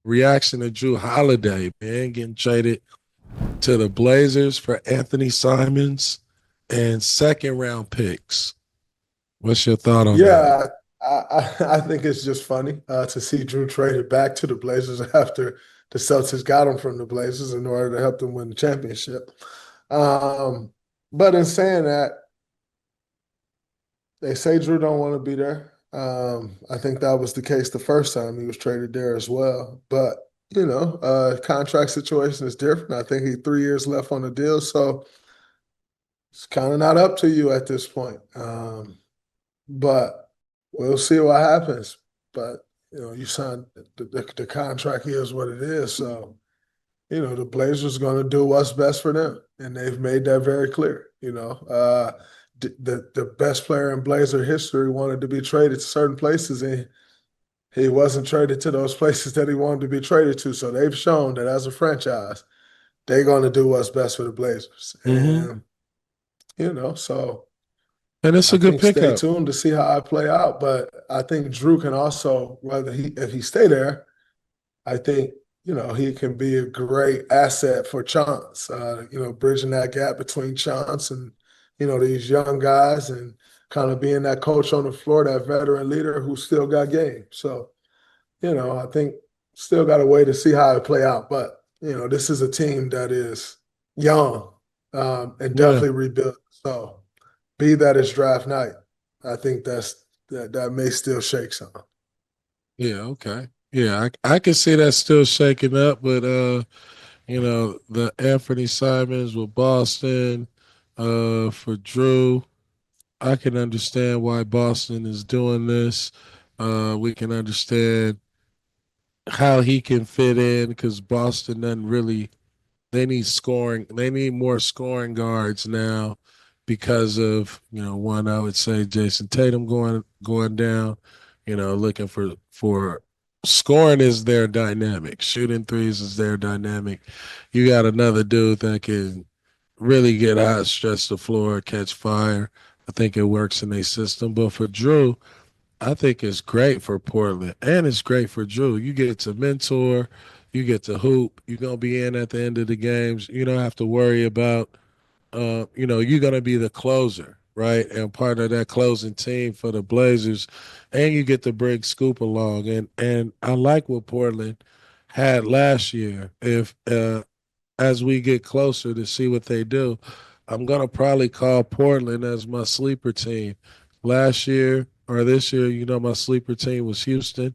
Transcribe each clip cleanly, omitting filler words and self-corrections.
reaction to Drew Holiday, man, getting traded to the Blazers for Anfernee Simons and second round picks. What's your thought on that? Yeah, I think it's just funny to see Jrue traded back to the Blazers after the Celtics got him from the Blazers in order to help them win the championship. Um, but in saying that, they say Jrue don't want to be there. I think that was the case the first time he was traded there as well. But contract situation is different. I think he 3 years left on the deal, so it's kind of not up to you at this point. But we'll see what happens. But you signed the contract is what it is. So the Blazers going to do what's best for them, and they've made that very clear. The best player in Blazer history wanted to be traded to certain places, and he wasn't traded to those places that he wanted to be traded to. So they've shown that as a franchise, they're going to do what's best for the Blazers, Mm-hmm. and so. And it's I a good think stay pickup. tuned to see how I play out. But I think Jrue can also, whether he if he stay there, I think he can be a great asset for Chance. Bridging that gap between Chance and these young guys, and kind of being that coach on the floor, that veteran leader who still got game. So I think still got a way to see how it play out. But this is a team that is young and Yeah. definitely rebuilt. So be that it's draft night, I think that may still shake some. Yeah, okay. Yeah, I can see that still shaking up, but the Anthony Simons with Boston, for Drew. I can understand why Boston is doing this. We can understand how he can fit in because Boston doesn't really. They need scoring. They need more scoring guards now because of one. I would say Jason Tatum going down. Looking for scoring is their dynamic. Shooting threes is their dynamic. You got another dude that can really get hot, stretch the floor, catch fire. I think it works in their system. But for Drew, I think it's great for Portland and it's great for Drew. You get to mentor, you get to hoop. You're gonna be in at the end of the games. You don't have to worry about you're gonna be the closer, right? And part of that closing team for the Blazers. And you get to bring Scoop along. And I like what Portland had last year. If as we get closer to see what they do, I'm gonna probably call Portland as my sleeper team. Last year or this year, my sleeper team was Houston.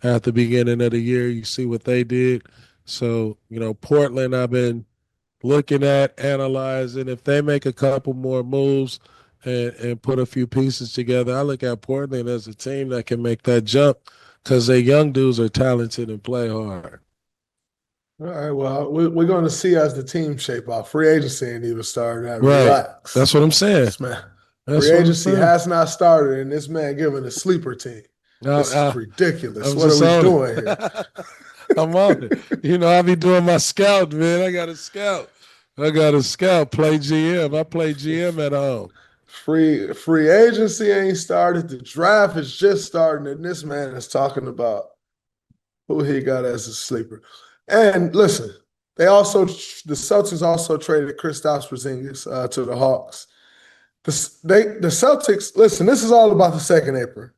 At the beginning of the year, you see what they did. So, Portland, I've been looking at, analyzing. If they make a couple more moves and put a few pieces together, I look at Portland as a team that can make that jump because their young dudes are talented and play hard. All right, well, we're going to see as the team shape out. Free agency ain't even started. Now, Right. relax, That's what I'm saying. this man. That's Free what I'm agency saying. has not started, and this man giving a sleeper team. I, This is I, ridiculous. I'm What are just we on it. doing here? I'm on it. I be doing my scout, man. I got a scout. Play GM. I play GM at home. Free agency ain't started. The draft is just starting, and this man is talking about who he got as a sleeper. And listen, the Celtics also traded Kristaps Porzingis to the Hawks. The Celtics, listen, this is all about the second apron.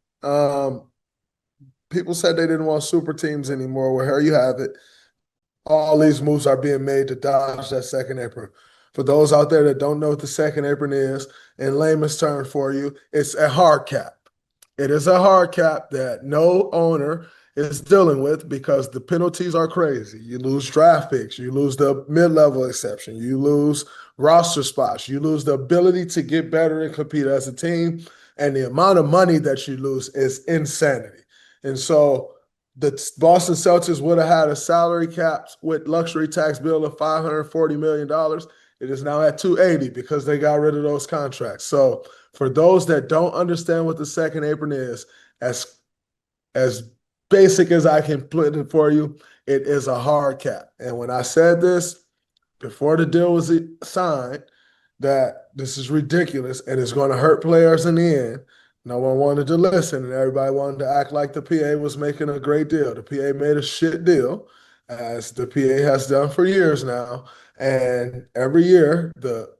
People said they didn't want super teams anymore. Well, here you have it. All these moves are being made to dodge that second apron. For those out there that don't know what the second apron is, in layman's term for you, it's a hard cap. It is a hard cap that no owner is dealing with because the penalties are crazy. You lose draft picks, you lose the mid-level exception, you lose roster spots, you lose the ability to get better and compete as a team, and the amount of money that you lose is insanity. And so the Boston Celtics would have had a salary cap with luxury tax bill of $540 million. It is now at 280 because they got rid of those contracts. So for those that don't understand what the second apron is, as basic as I can put it for you, it is a hard cap. And when I said this before the deal was signed, that this is ridiculous and it's going to hurt players in the end. No one wanted to listen, and everybody wanted to act like the PA was making a great deal. The PA made a shit deal, as the PA has done for years now. And every year, the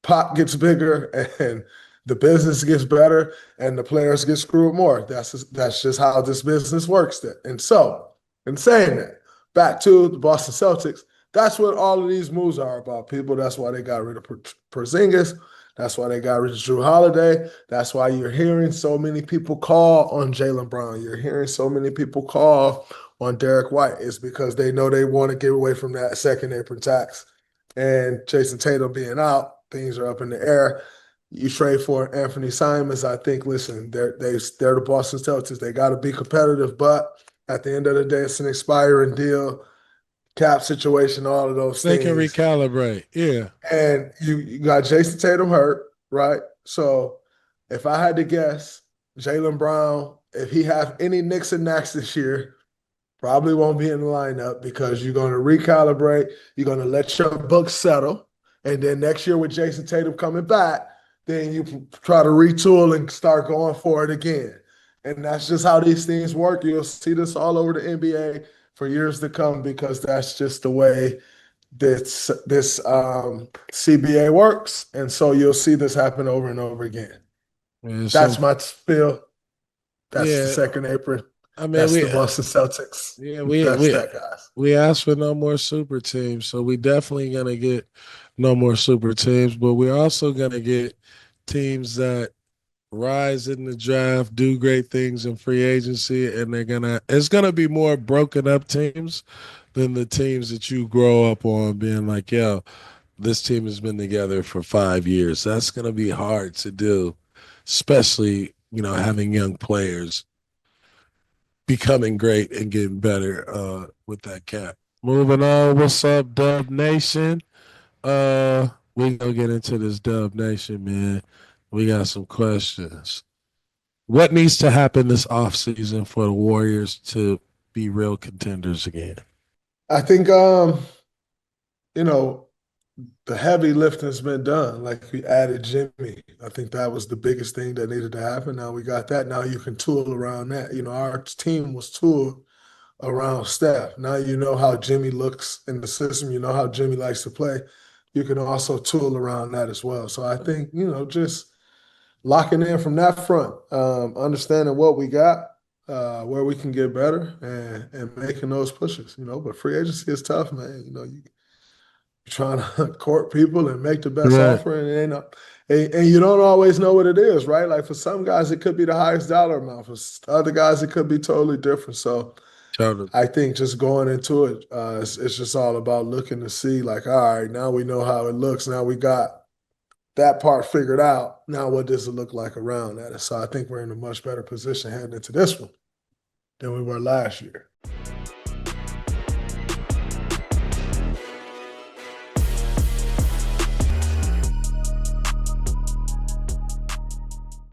pot gets bigger, and the business gets better, and the players get screwed more. That's just how this business works. Then, and so, in saying that, back to the Boston Celtics. That's what all of these moves are about, people. That's why they got rid of Porzingis. That's why they got rid of Jrue Holiday. That's why you're hearing so many people call on Jaylen Brown. You're hearing so many people call on Derek White. It's because they know they want to get away from that second apron tax. And Jason Tatum being out, things are up in the air. You trade for Anfernee Simons. I think, listen, they're the Boston Celtics. They got to be competitive, but at the end of the day, it's an expiring deal, cap situation, all of those They can things. recalibrate. Yeah. And you got Jason Tatum hurt, right? So if I had to guess, Jaylen Brown, if he has any nicks and knacks this year, probably won't be in the lineup because you're going to recalibrate. You're going to let your books settle. And then next year with Jason Tatum coming back, then you try to retool and start going for it again. And that's just how these things work. You'll see this all over the NBA for years to come because that's just the way this CBA works, and so you'll see this happen over and over again. And That's some my spill. That's the yeah. second apron. I mean That's we the Boston Celtics. yeah, That's that, guys. we asked for no more super teams, so we definitely gonna get no more super teams, but we're also gonna get teams that rise in the draft, do great things in free agency, and it's gonna be more broken up teams than the teams that you grow up on being like, yo, this team has been together for 5 years. That's gonna be hard to do, especially, having young players becoming great and getting better with that cap. Moving on, what's up, Dub Nation? We gonna get into this Dub Nation, man. We got some questions. What needs to happen this offseason for the Warriors to be real contenders again? I think you know, the heavy lifting's been done. Like we added Jimmy. I think that was the biggest thing that needed to happen. Now we got that. Now you can tool around that. Our team was tooled around Steph. Now you know how Jimmy looks in the system. You know how Jimmy likes to play. You can also tool around that as well. So I think, just locking in from that front, understanding what we got, where we can get better, and making those pushes. But free agency is tough, man. You're trying to court people and make the best Right. offer, and you don't always know what it is, right? Like for some guys, it could be the highest dollar amount. For other guys, it could be totally different. So Totally. I think just going into it, it's just all about looking to see, like, all right, now we know how it looks. Now we got that part figured out. Now, what does it look like around that? And so I think we're in a much better position heading into this one than we were last year.